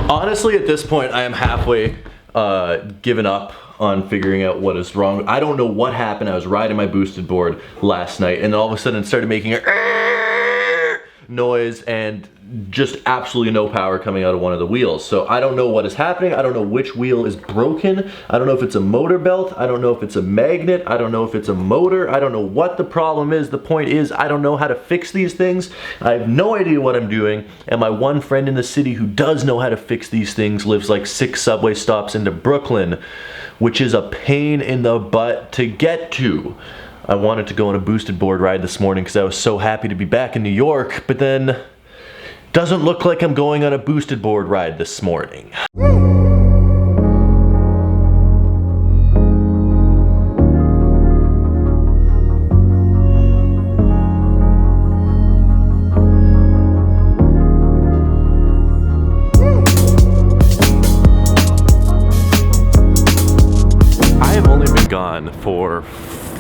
Honestly, at this point, I am halfway given up on figuring out what is wrong. I don't know what happened. I was riding my boosted board last night, and all of a sudden it started making a noise and just absolutely no power coming out of one of the wheels. So I don't know what is happening. I don't know which wheel is broken. I don't know if it's a motor belt. I don't know if it's a magnet. I don't know if it's a motor. I don't know what the problem is. The point is, I don't know how to fix these things. I have no idea what I'm doing. And my one friend in the city who does know how to fix these things lives like 6 subway stops into Brooklyn, which is a pain in the butt to get to. I wanted to go on a boosted board ride this morning because I was so happy to be back in New York, but then doesn't look like I'm going on a boosted board ride this morning. I have only been gone for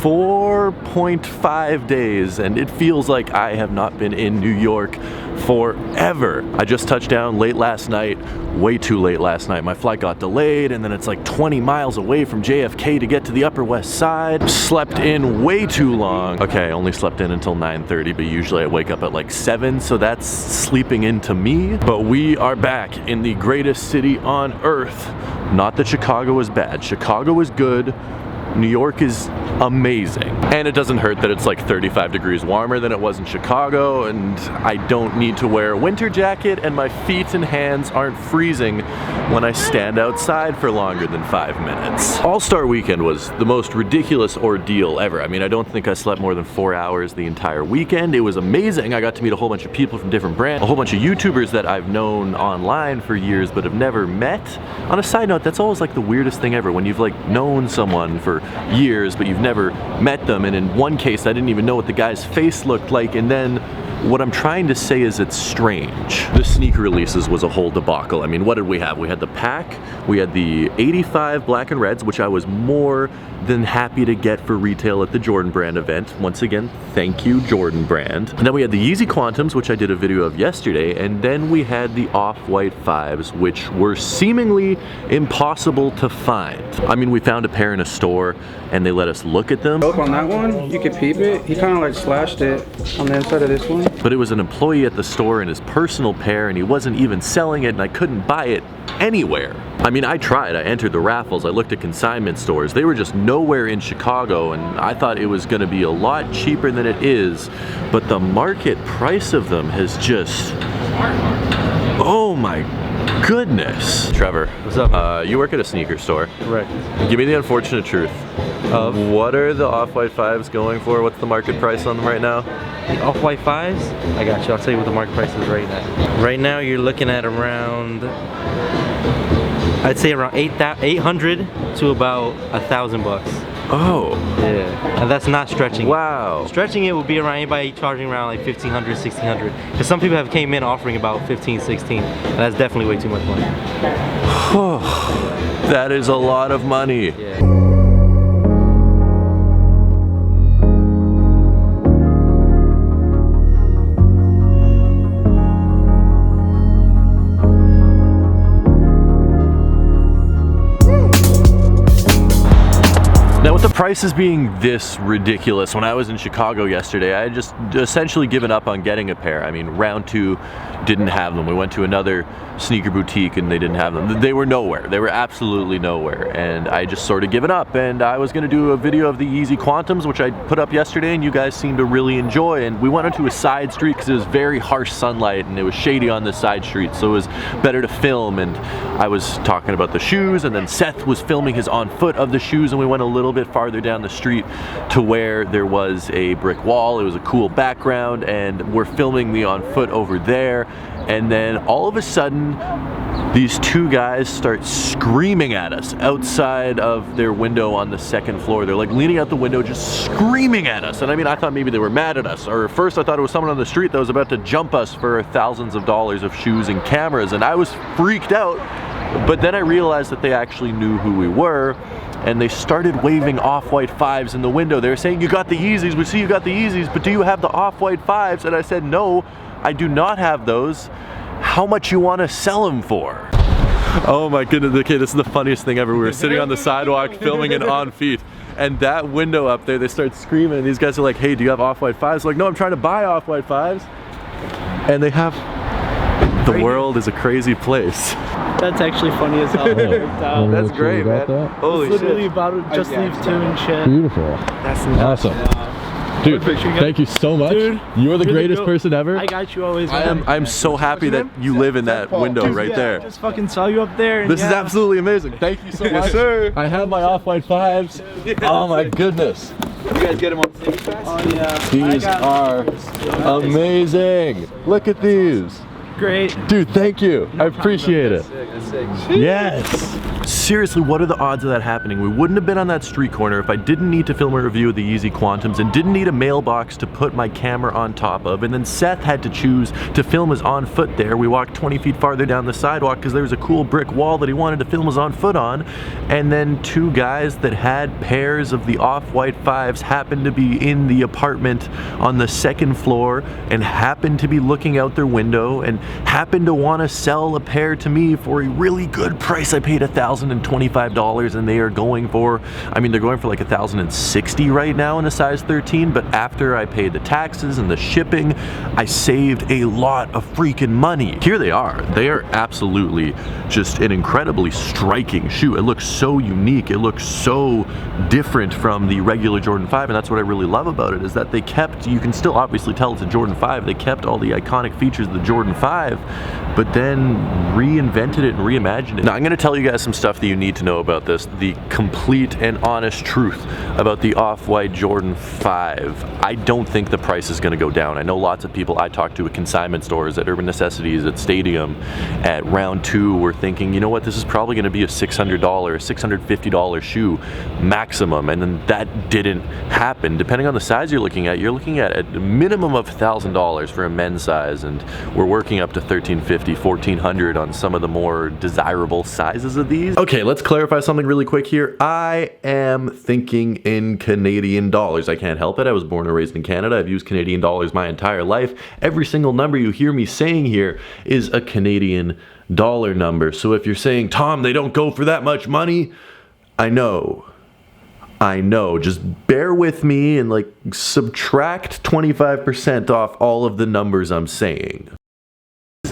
4.5 days, and it feels like I have not been in New York forever. I just touched down late last night, way too late last night. My flight got delayed, and then it's like 20 miles away from JFK to get to the Upper West Side. Slept in way too long. Okay, I only slept in until 9:30, but usually I wake up at like 7, so that's sleeping into me. But we are back in the greatest city on earth. Not that Chicago is bad. Chicago is good. New York is amazing. And it doesn't hurt that it's like 35 degrees warmer than it was in Chicago, and I don't need to wear a winter jacket, and my feet and hands aren't freezing when I stand outside for longer than 5 minutes. All-Star Weekend was the most ridiculous ordeal ever. I mean, I don't think I slept more than 4 hours the entire weekend. It was amazing. I got to meet a whole bunch of people from different brands, a whole bunch of YouTubers that I've known online for years but have never met. On a side note, that's always like the weirdest thing ever, when you've like known someone for years but you've never met them, and in one case I didn't even know what the guy's face looked like, and then what I'm trying to say is it's strange. The sneaker releases was a whole debacle. I mean, what did we have? We had the Pack, we had the 85 black and reds, which I was more than happy to get for retail at the Jordan Brand event. Once again, thank you, Jordan Brand. And then we had the Yeezy Quantums, which I did a video of yesterday, and then we had the Off-White 5s, which were seemingly impossible to find. I mean, we found a pair in a store, and they let us look at them. On that one, you could peep it. He kind of like slashed it on the inside of this one. But it was an employee at the store in his personal pair, and he wasn't even selling it, and I couldn't buy it anywhere. I mean, I tried. I entered the raffles. I looked at consignment stores. They were just nowhere in Chicago, and I thought it was going to be a lot cheaper than it is. But the market price of them has just... oh my goodness. Trevor, what's up? You work at a sneaker store. Correct. Give me the unfortunate truth. Of? What are the Off-White 5s going for? What's the market price on them right now? The Off-White 5s? I got you. I'll tell you what the market price is right now. Right now you're looking at around, I'd say around 800 to about $1,000. Oh. Yeah. And that's not stretching. Wow. Stretching it would be around anybody charging around like $1,500, $1,600. Because some people have came in offering about $15, $16. And that's definitely way too much money. That is a lot of money. Yeah. Now, with the prices being this ridiculous, when I was in Chicago yesterday, I had just essentially given up on getting a pair. I mean, round 2 didn't have them. We went to another sneaker boutique and they didn't have them. They were nowhere. They were absolutely nowhere. And I just sort of given up. And I was gonna do a video of the Yeezy Quantums, which I put up yesterday, and you guys seemed to really enjoy. And we went onto a side street because it was very harsh sunlight and it was shady on this side street, so it was better to film. And I was talking about the shoes, and then Seth was filming his on foot of the shoes, and we went a little bit farther down the street to where there was a brick wall. It was a cool background, and we're filming the on foot over there. And then all of a sudden, these two guys start screaming at us outside of their window on the second floor. They're like leaning out the window, just screaming at us. And I mean, I thought maybe they were mad at us, or at first I thought it was someone on the street that was about to jump us for thousands of dollars of shoes and cameras, and I was freaked out. But then I realized that they actually knew who we were, and they started waving Off-White 5s in the window. They were saying, "You got the Yeezys, we see you got the Yeezys, but do you have the Off-White 5s?" And I said, "No, I do not have those. How much you want to sell them for?" Oh my goodness, okay, this is the funniest thing ever. We were sitting on the sidewalk filming an On Feet, and that window up there, they start screaming, and these guys are like, hey, do you have Off-White 5s? Like, no, I'm trying to buy Off-White 5s. And they have, the world is a crazy place. That's actually funny as hell. Oh, That's great, man. Holy It's literally shit. about to just leave 2 and shit. Beautiful. That's Awesome. Dude, thank you so much. Dude, you are the you're greatest goat. person ever. I got you always. I'm so happy that you live in that window right there. Just fucking saw you up there. And This is absolutely amazing. Thank you so much. Yes, sir. I have my Off-White 5s. Oh my goodness. You guys get them on City Fest? Oh yeah. These are amazing. Look at these. Great. Dude, thank you. I appreciate it. That's sick. Yes. Seriously, what are the odds of that happening? We wouldn't have been on that street corner if I didn't need to film a review of the Yeezy Quantums and didn't need a mailbox to put my camera on top of, and then Seth had to choose to film us on foot there. We walked 20 feet farther down the sidewalk because there was a cool brick wall that he wanted to film us on foot on, and then 2 guys that had pairs of the Off-White 5s happened to be in the apartment on the 2nd floor and happened to be looking out their window and happened to want to sell a pair to me for a really good price. I paid $1,025 and they are going for, I mean, they're going for like $1,060 right now in a size 13, but after I paid the taxes and the shipping, I saved a lot of freaking money. Here they are. They are absolutely just an incredibly striking shoe. It looks so unique. It looks so different from the regular Jordan 5, and that's what I really love about it, is that they kept, you can still obviously tell it's a Jordan 5, they kept all the iconic features of the Jordan 5, but then reinvented it and reimagined it. Now I'm gonna tell you guys some stuff that you need to know about this, the complete and honest truth about the Off-White Jordan 5. I don't think the price is gonna go down. I know lots of people I talk to at consignment stores, at Urban Necessities, at Stadium, at Round 2 were thinking, you know what, this is probably gonna be a $600, $650 shoe maximum, and then that didn't happen. Depending on the size you're looking at a minimum of $1,000 for a men's size, and we're working up to $1,350, $1,400 on some of the more desirable sizes of these. Okay, let's clarify something really quick here. I am thinking in Canadian dollars. I can't help it. I was born and raised in Canada. I've used Canadian dollars my entire life. Every single number you hear me saying here is a Canadian dollar number. So if you're saying, Tom, they don't go for that much money, I know, just bear with me and like subtract 25% off all of the numbers I'm saying.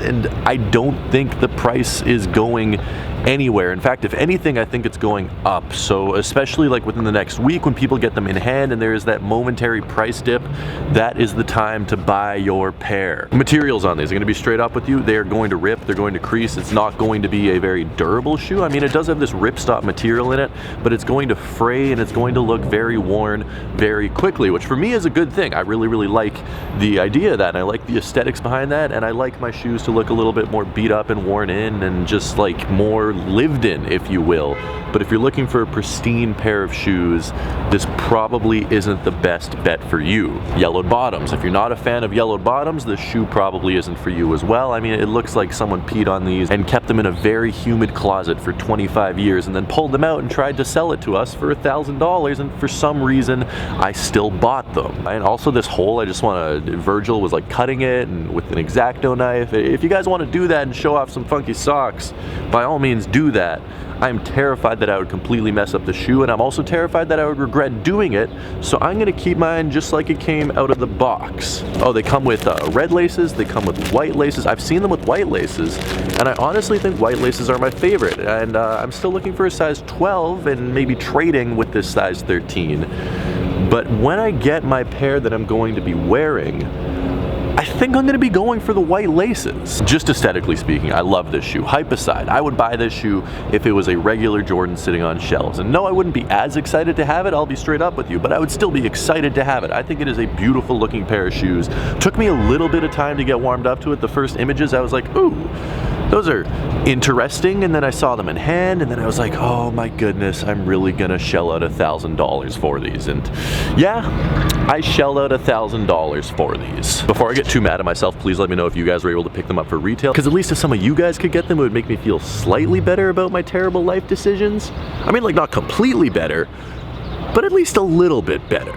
And I don't think the price is going anywhere. In fact, if anything, I think it's going up. So especially like within the next week when people get them in hand and there is that momentary price dip, that is the time to buy your pair. Materials on these are going to be straight up with you. They are going to rip, they're going to crease. It's not going to be a very durable shoe. I mean, it does have this ripstop material in it, but it's going to fray and it's going to look very worn very quickly, which for me is a good thing. I really, really like the idea of that, and I like the aesthetics behind that, and I like my shoes to look a little bit more beat up and worn in and just like more lived in, if you will. But if you're looking for a pristine pair of shoes, this probably isn't the best bet for you. Yellowed bottoms. If you're not a fan of yellowed bottoms, this shoe probably isn't for you as well. I mean, it looks like someone peed on these and kept them in a very humid closet for 25 years and then pulled them out and tried to sell it to us for $1,000, and for some reason, I still bought them. And also this hole, I just want to, Virgil was like cutting it and with an X-Acto knife. If you guys want to do that and show off some funky socks, by all means do that. I'm terrified that I would completely mess up the shoe, and I'm also terrified that I would regret doing it, so I'm gonna keep mine just like it came out of the box. Oh, they come with red laces, they come with white laces. I've seen them with white laces, and I honestly think white laces are my favorite, and I'm still looking for a size 12 and maybe trading with this size 13. But when I get my pair that I'm going to be wearing, I think I'm going to be going for the white laces. Just aesthetically speaking, I love this shoe. Hype aside, I would buy this shoe if it was a regular Jordan sitting on shelves. And no, I wouldn't be as excited to have it, I'll be straight up with you, but I would still be excited to have it. I think it is a beautiful looking pair of shoes. Took me a little bit of time to get warmed up to it. The first images, I was like, ooh, those are interesting, and then I saw them in hand, and then I was like, oh my goodness, I'm really gonna shell out $1,000 for these. And yeah, I shelled out $1,000 for these. Before I get too mad at myself, please let me know if you guys were able to pick them up for retail, because at least if some of you guys could get them, it would make me feel slightly better about my terrible life decisions. I mean, like, not completely better, but at least a little bit better.